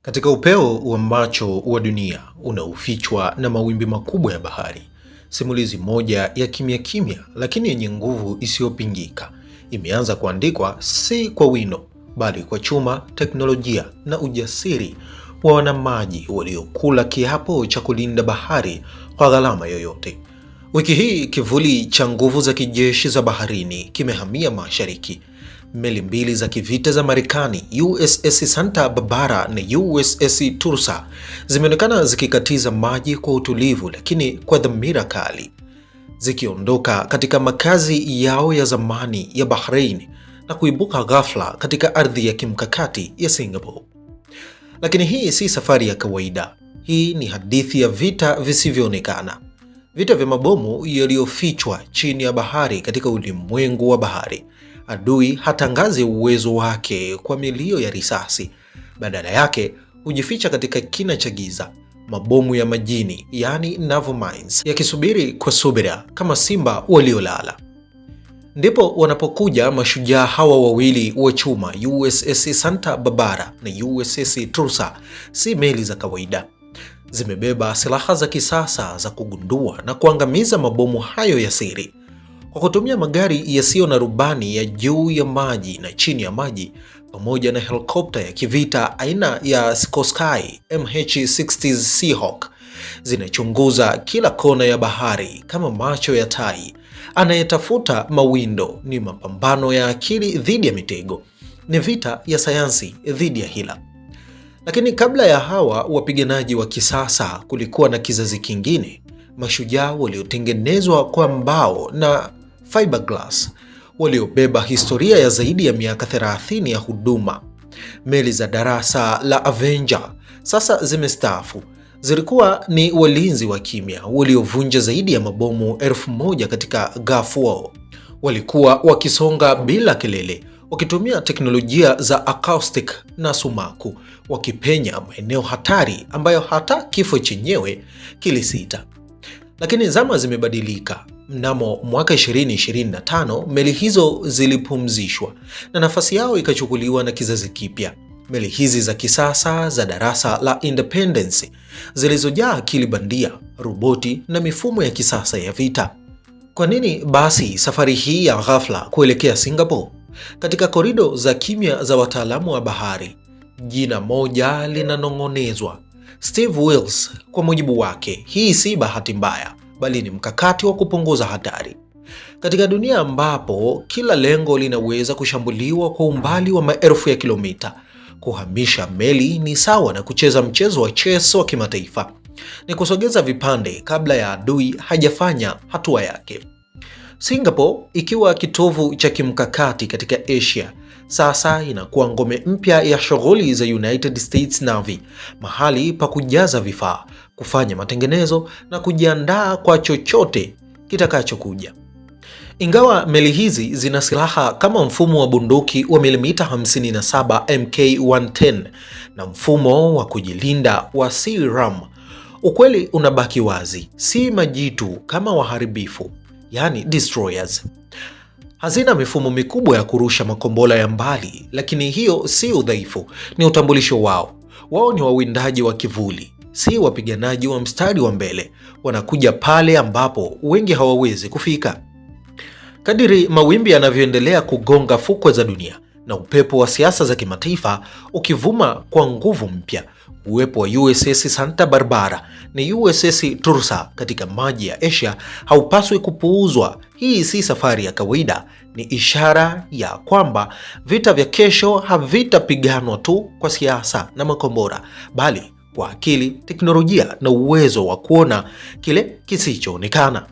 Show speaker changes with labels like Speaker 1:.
Speaker 1: Katika upeo wa macho wa dunia unaofichwa na mawimbi makubwa ya bahari, simulizi moja ya kimya kimya lakini yenye nguvu isiyopingika imeanza kuandikwa, si kwa wino bali kwa chuma, teknolojia na ujasiri wa wanamaji waliokula kiapo cha kulinda bahari kwa gharama yoyote. Wiki hii kivuli cha nguvu za kijeshi za baharini kimehamia mashariki. Meli mbili za kivita za Marekani, USS Santa Barbara na USS Tulsa, zimeonekana zikikatiza maji kwa utulivu lakini kwa dhamira kali, zikiondoka katika makazi yao ya zamani ya Bahrain na kuibuka ghafla katika ardhi ya kimkakati ya Singapore. Lakini hii si safari ya kawaida. Hii ni hadithi ya vita visivyoonekana, vita vya mabomu yaliyofichwa chini ya bahari. Katika ulimwengu wa bahari, adui hatangazi uwezo wake kwa milio ya risasi. Badala yake hujificha katika kina cha giza, mabomu ya majini, yani naval mines, yakisubiri kwa subira kama simba waliolala. Ndipo wanapokuja mashujaa hawa wawili wa chuma, USS Santa Barbara na USS Tulsa. Si meli za kawaida, zimebeba silaha za kisasa za kugundua na kuangamiza mabomu hayo ya siri. Kwa kutumia magari yasiyo na rubani ya juu ya maji na chini ya maji, pamoja na helikopta ya kivita aina ya Sikorsky MH-60 Seahawk, zinachunguza kila kona ya bahari kama macho ya tai anayetafuta mawindo. Ni mapambano ya akili dhidi ya mitego, ni vita ya sayansi dhidi ya hila. Lakini kabla ya hawa wapiganaji wa kisasa, kulikuwa na kizazi kingine, mashujaa waliotengenezwa kwa mbao na fiberglass, waliobeba historia ya zaidi ya miaka 30 ya huduma. Meli za darasa la Avenger sasa zimestaafu. Zilikuwa ni walinzi wa kimya waliovunja zaidi ya mabomu 1000 katika Gulf War. Walikuwa wakisonga bila kelele, wakitumia teknolojia za acoustic na sumaku, wakipenya maeneo hatari ambayo hata kifo chenyewe kilisita. Lakini zama zimebadilika. Mnamo mwaka 2025 meli hizo zilipumzishwa na nafasi yao ikachukuliwa na kizazi kipya. Meli hizi za kisasa za darasa la Independence zilizojaa akili bandia, roboti na mifumo ya kisasa ya vita. Kwa nini basi safari hii ya ghafla kuelekea Singapore? Katika korido za kimya za wataalamu wa bahari, jina moja linanong'onezwa: Steve Wills. Kwa mujibu wake, hii si bahati mbaya, bali ni mkakati wa kupunguza hatari. Katika dunia ambapo kila lengo linaweza kushambuliwa kwa umbali wa maelfu ya kilomita, kuhamisha meli ni sawa na kucheza mchezo wa chess wa kimataifa. Ni kusogeza vipande kabla ya adui hajafanya hatua yake. Singapore, ikiwa kitovu cha kimkakati katika Asia, sasa inakuwa ngome mpya ya shughuli za United States Navy, mahali pa kujaza vifaa, kufanya matengenezo na kujiandaa kwa chochote kitakachokuja. Ingawa meli hizi zina silaha kama mfumo wa bunduki wa milimita 57 Mk110 na mfumo wa kujilinda wa CRAM, ukweli unabaki wazi: si majitu kama waharibifu, yani destroyers. Hazina mifumo mikubwa ya kurusha makombora ya mbali, lakini hiyo si udhaifu, ni utambulisho wao. Wao ni wawindaji wa kivuli, si wapiganaji wa mstari wa mbele. Wanakuja pale ambapo wengi hawawezi kufika. Kadiri mawimbi yanavyoendelea kugonga fukwe za dunia na upepo wa siasa za kimataifa ukivuma kwa nguvu mpya, uwepo wa USS Santa Barbara na USS Tulsa katika maji ya Asia haupaswi kupuuzwa. Hii si safari ya kawaida, ni ishara ya kwamba vita vya kesho havitapiganwa tu kwa siasa na makombora, bali kwa akili, teknolojia na uwezo wa kuona kile kisichoonekana.